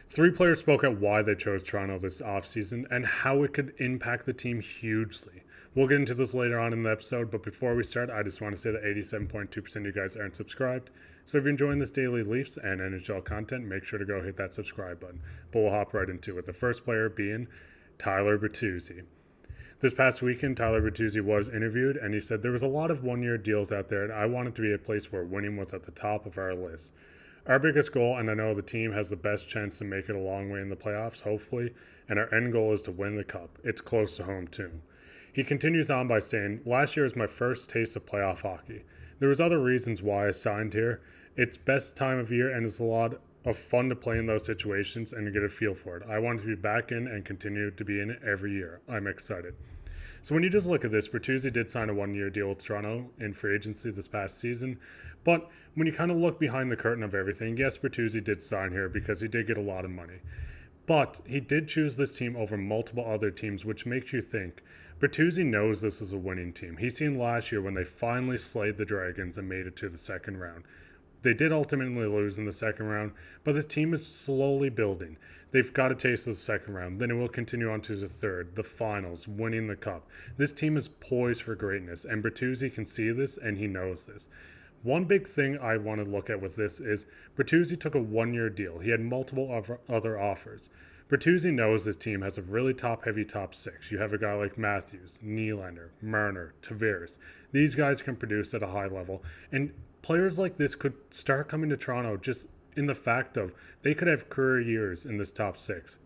Three players spoke out why they chose Toronto this offseason and how it could impact the team hugely. We'll get into this later on in the episode, but before we start, I just want to say that 87.2% of you guys aren't subscribed. So if you're enjoying this daily Leafs and NHL content, make sure to go hit that subscribe button. But we'll hop right into it. The first player being Tyler Bertuzzi. This past weekend, Tyler Bertuzzi was interviewed, and he said there was a lot of one-year deals out there, and I wanted to be a place where winning was at the top of our list. Our biggest goal, and I know the team has the best chance to make it a long way in the playoffs, hopefully, and our end goal is to win the cup. It's close to home, too. He continues on by saying, last year was my first taste of playoff hockey. There was other reasons why I signed here. It's best time of year, and it's a lot of fun to play in those situations and to get a feel for it. I want to be back in and continue to be in it every year. I'm excited. So when you just look at this, Bertuzzi did sign a one-year deal with Toronto in free agency this past season. But when you kind of look behind the curtain of everything, yes, Bertuzzi did sign here because he did get a lot of money. But he did choose this team over multiple other teams, which makes you think Bertuzzi knows this is a winning team. He's seen last year when they finally slayed the Dragons and made it to the second round. They did ultimately lose in the second round, but this team is slowly building. They've got a taste of the second round. Then it will continue on to the third, the finals, winning the cup. This team is poised for greatness, and Bertuzzi can see this, and he knows this. One big thing I want to look at with this is Bertuzzi took a one-year deal. He had multiple other offers. Bertuzzi knows this team has a really top-heavy top six. You have a guy like Matthews, Nylander, Marner, Tavares. These guys can produce at a high level, and players like this could start coming to Toronto just in the fact of they could have career years in this top six.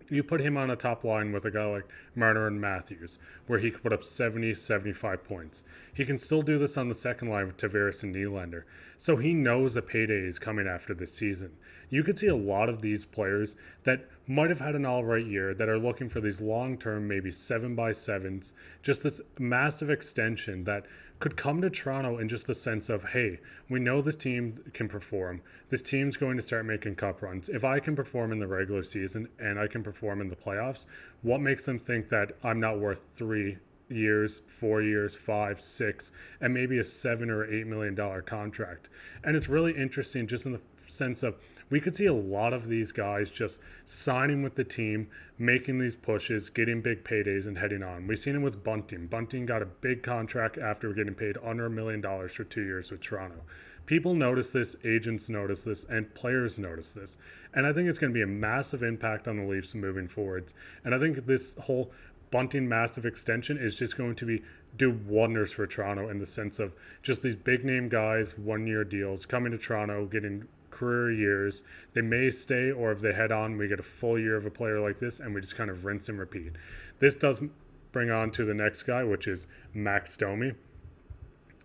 You put him on a top line with a guy like Marner and Matthews, where he could put up 70, 75 points. He can still do this on the second line with Tavares and Nylander. So he knows a payday is coming after this season. You could see a lot of these players that might have had an all right year that are looking for these long-term, maybe 7x7s, just this massive extension that could come to Toronto in just the sense of, hey, we know this team can perform. This team's going to start making cup runs. If I can perform in the regular season and I can perform in the playoffs, what makes them think that I'm not worth 3 years, 4 years, 5, 6, and maybe a $7 or $8 million contract? And it's really interesting just in the sense of we could see a lot of these guys just signing with the team, making these pushes, getting big paydays, and heading on. We've seen it with Bunting. Bunting got a big contract after getting paid under $1 million for 2 years with Toronto. People notice this, agents notice this, and players notice this. And I think it's going to be a massive impact on the Leafs moving forwards. And I think this whole Bunting massive extension is just going to do wonders for Toronto in the sense of just these big name guys, 1-year deals coming to Toronto, getting career years. They may stay, or if they head on, we get a full year of a player like this and we just kind of rinse and repeat. This does bring on to the next guy, which is Max Domi.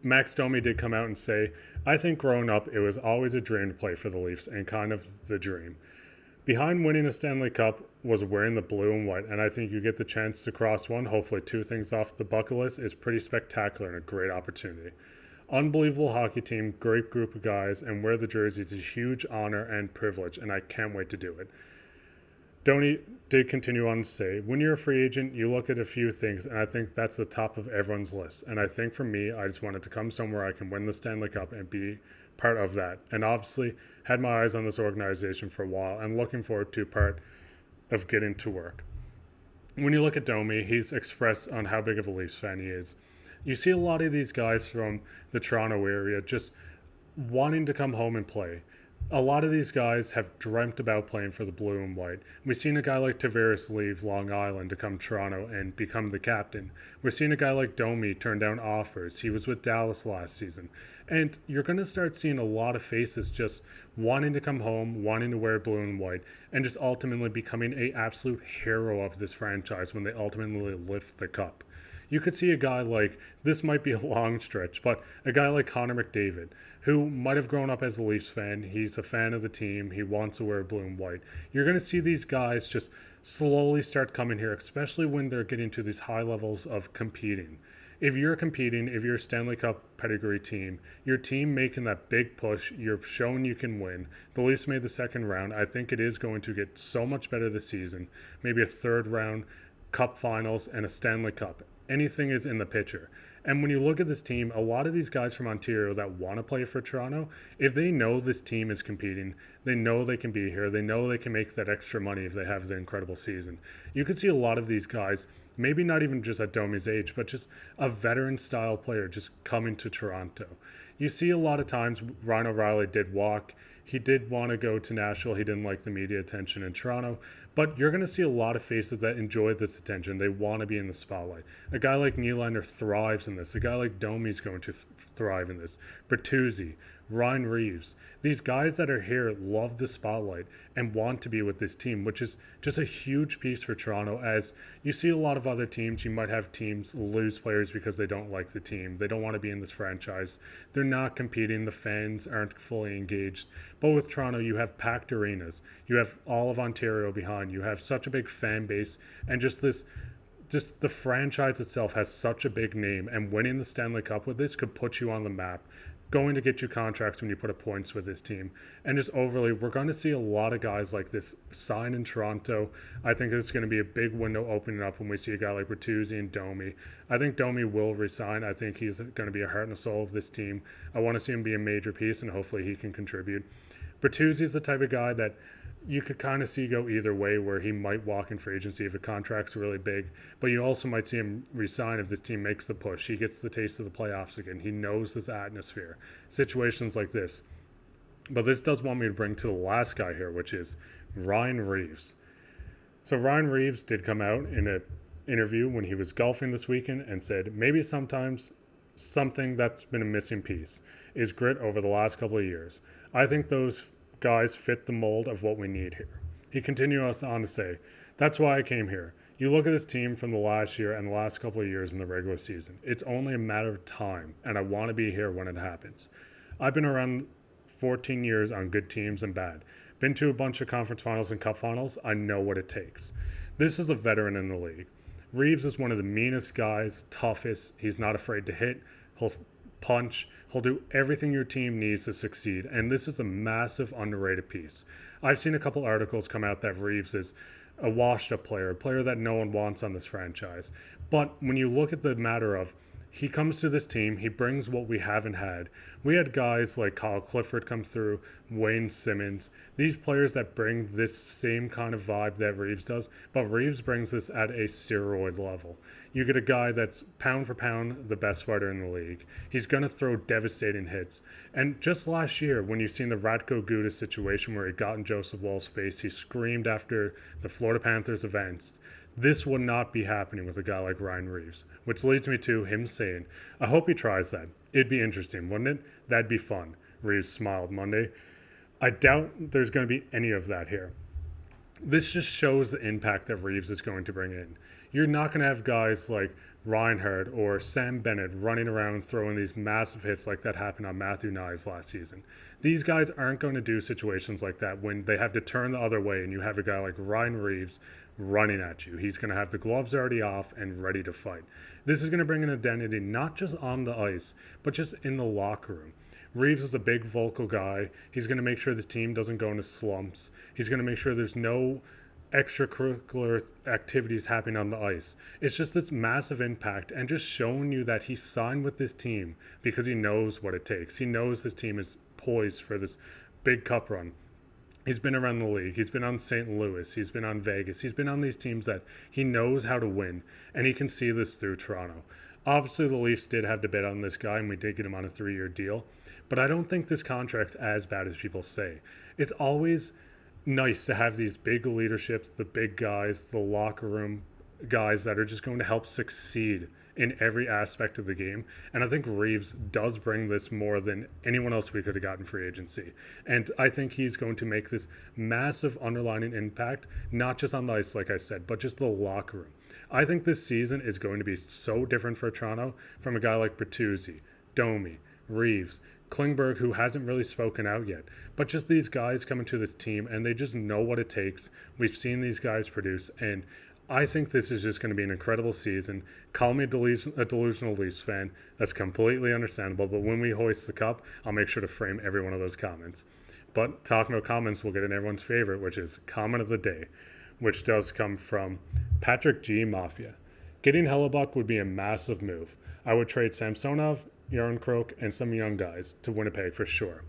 Max Domi did come out and say, I think growing up it was always a dream to play for the Leafs, and kind of the dream. Behind winning a Stanley Cup was wearing the blue and white, and I think you get the chance to cross one, hopefully 2 things off the bucket list, is pretty spectacular and a great opportunity. Unbelievable hockey team, great group of guys, and wear the jerseys is a huge honor and privilege, and I can't wait to do it. Domi did continue on to say, when you're a free agent, you look at a few things, and I think that's the top of everyone's list. And I think for me, I just wanted to come somewhere I can win the Stanley Cup and be part of that. And obviously, had my eyes on this organization for a while and looking forward to part of getting to work. When you look at Domi, he's expressed on how big of a Leafs fan he is. You see a lot of these guys from the Toronto area just wanting to come home and play. A lot of these guys have dreamt about playing for the blue and white. We've seen a guy like Tavares leave Long Island to come to Toronto and become the captain. We've seen a guy like Domi turn down offers. He was with Dallas last season. And you're going to start seeing a lot of faces just wanting to come home, wanting to wear blue and white, and just ultimately becoming an absolute hero of this franchise when they ultimately lift the cup. You could see a guy like, this might be a long stretch, but a guy like Connor McDavid, who might have grown up as a Leafs fan. He's a fan of the team. He wants to wear blue and white. You're going to see these guys just slowly start coming here, especially when they're getting to these high levels of competing. If you're competing, if you're a Stanley Cup pedigree team, your team making that big push, you're showing you can win. The Leafs made the second round. I think it is going to get so much better this season. Maybe a third round, Cup finals, and a Stanley Cup. Anything is in the picture. And when you look at this team, a lot of these guys from Ontario that want to play for Toronto, if they know this team is competing, they know they can be here, they know they can make that extra money if they have the incredible season. You could see a lot of these guys, maybe not even just at Domi's age, but just a veteran style player just coming to Toronto. You see a lot of times Ryan O'Reilly did walk. He did want to go to Nashville. He didn't like the media attention in Toronto. But you're going to see a lot of faces that enjoy this attention. They want to be in the spotlight. A guy like Nylander thrives in this. A guy like Domi's going to thrive in this. Bertuzzi, Ryan Reaves. These guys that are here love the spotlight and want to be with this team, which is just a huge piece for Toronto. As you see a lot of other teams, you might have teams lose players because they don't like the team. They don't want to be in this franchise. They're not competing. The fans aren't fully engaged. But with Toronto, you have packed arenas. You have all of Ontario behind you. You have such a big fan base, and just the franchise itself has such a big name, and winning the Stanley Cup with this could put you on the map, going to get you contracts when you put up points with this team. And just overly, we're going to see a lot of guys like this sign in Toronto. I think it's going to be a big window opening up when we see a guy like Bertuzzi and Domi. I think Domi will resign. I think he's going to be a heart and soul of this team. I want to see him be a major piece, and hopefully he can contribute. Bertuzzi is the type of guy that you could kind of see go either way, where he might walk in free agency if a contract's really big, but you also might see him resign if this team makes the push. He gets the taste of the playoffs again. He knows this atmosphere, situations like this. But this does want me to bring to the last guy here, which is Ryan Reaves. So Ryan Reaves did come out in an interview when he was golfing this weekend and said maybe sometimes something that's been a missing piece is grit over the last couple of years. I think those guys fit the mold of what we need here. He continues on to say, that's why I came here. You look at this team from the last year and the last couple of years in the regular season. It's only a matter of time, and I want to be here when it happens. I've been around 14 years on good teams and bad. Been to a bunch of conference finals and cup finals. I know what it takes. This is a veteran in the league. Reaves is one of the meanest guys, toughest. He's not afraid to hit. He'll punch. He'll do everything your team needs to succeed. And this is a massive underrated piece. I've seen a couple articles come out that Reaves is a washed up player, a player that no one wants on this franchise. But when you look at the matter of he comes to this team, he brings what we haven't had. We had guys like Kyle Clifford come through, Wayne Simmons, these players that bring this same kind of vibe that Reaves does, but Reaves brings this at a steroid level. You get a guy that's pound for pound the best fighter in the league. He's going to throw devastating hits. And just last year, when you've seen the Radko Gudas situation where he got in Joseph Woll's face, he screamed after the Florida Panthers events. This would not be happening with a guy like Ryan Reaves, which leads me to him saying, I hope he tries that. It'd be interesting, wouldn't it? That'd be fun. Reaves smiled Monday. I doubt there's going to be any of that here. This just shows the impact that Reaves is going to bring in. You're not going to have guys like Reinhardt or Sam Bennett running around throwing these massive hits like that happened on Matthew Nyes last season. These guys aren't going to do situations like that when they have to turn the other way and you have a guy like Ryan Reaves running at you. He's going to have the gloves already off and ready to fight. This is going to bring an identity not just on the ice, but just in the locker room. Reaves is a big vocal guy. He's going to make sure the team doesn't go into slumps. He's going to make sure there's no extracurricular activities happening on the ice. It's just this massive impact and just showing you that he signed with this team because he knows what it takes. He knows this team is poised for this big cup run. He's been around the league. He's been on St. Louis. He's been on Vegas. He's been on these teams that he knows how to win, and he can see this through Toronto. Obviously, the Leafs did have to bet on this guy, and we did get him on a 3-year deal, but I don't think this contract's as bad as people say. It's always nice to have these big leaderships, the big guys, the locker room guys that are just going to help succeed in every aspect of the game. And I think Reaves does bring this more than anyone else we could have gotten free agency. And I think he's going to make this massive underlining impact, not just on the ice, like I said, but just the locker room. I think this season is going to be so different for Toronto from a guy like Bertuzzi, Domi, Reaves, Klingberg, who hasn't really spoken out yet. But just these guys coming to this team, and they just know what it takes. We've seen these guys produce, and I think this is just going to be an incredible season. Call me a delusional Leafs fan. That's completely understandable. But when we hoist the cup, I'll make sure to frame every one of those comments. But talking about comments, we'll get in everyone's favorite, which is comment of the day, which does come from Patrick G. Mafia. Getting Hellebuck would be a massive move. I would trade Samsonov, Yarncroke, and some young guys to Winnipeg for sure.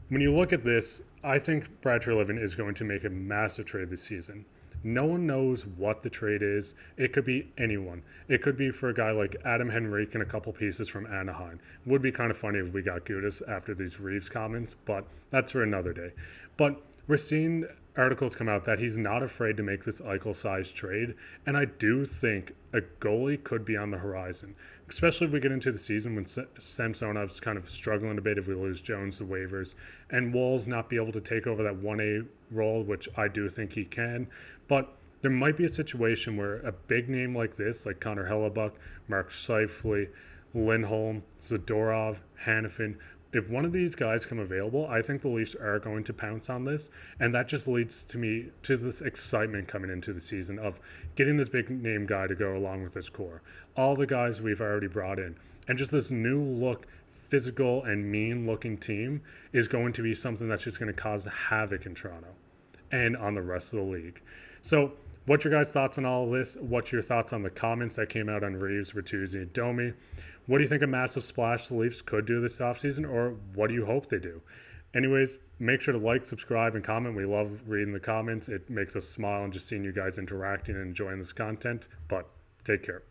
When you look at this, I think Brad Treliving is going to make a massive trade this season. No one knows what the trade is. It could be anyone. It could be for a guy like Adam Henrique and a couple pieces from Anaheim. It would be kind of funny if we got Gudis after these Reaves comments, but that's for another day. But we're seeing articles come out that he's not afraid to make this Eichel-sized trade, and I do think a goalie could be on the horizon, especially if we get into the season when Samsonov's kind of struggling a bit if we lose Jones to waivers, and Wall's not be able to take over that 1A role, which I do think he can. But there might be a situation where a big name like this, like Connor Hellebuck, Mark Scheifele, Lindholm, Zadorov, Hanifin, if one of these guys come available, I think the Leafs are going to pounce on this, and that just leads to me to this excitement coming into the season of getting this big name guy to go along with this core. All the guys we've already brought in, and just this new look, physical and mean looking team is going to be something that's just going to cause havoc in Toronto and on the rest of the league. So what's your guys' thoughts on all of this? What's your thoughts on the comments that came out on Reaves, Bertuzzi, and Domi? What do you think a massive splash the Leafs could do this offseason, or what do you hope they do? Anyways, make sure to like, subscribe, and comment. We love reading the comments. It makes us smile and just seeing you guys interacting and enjoying this content. But take care.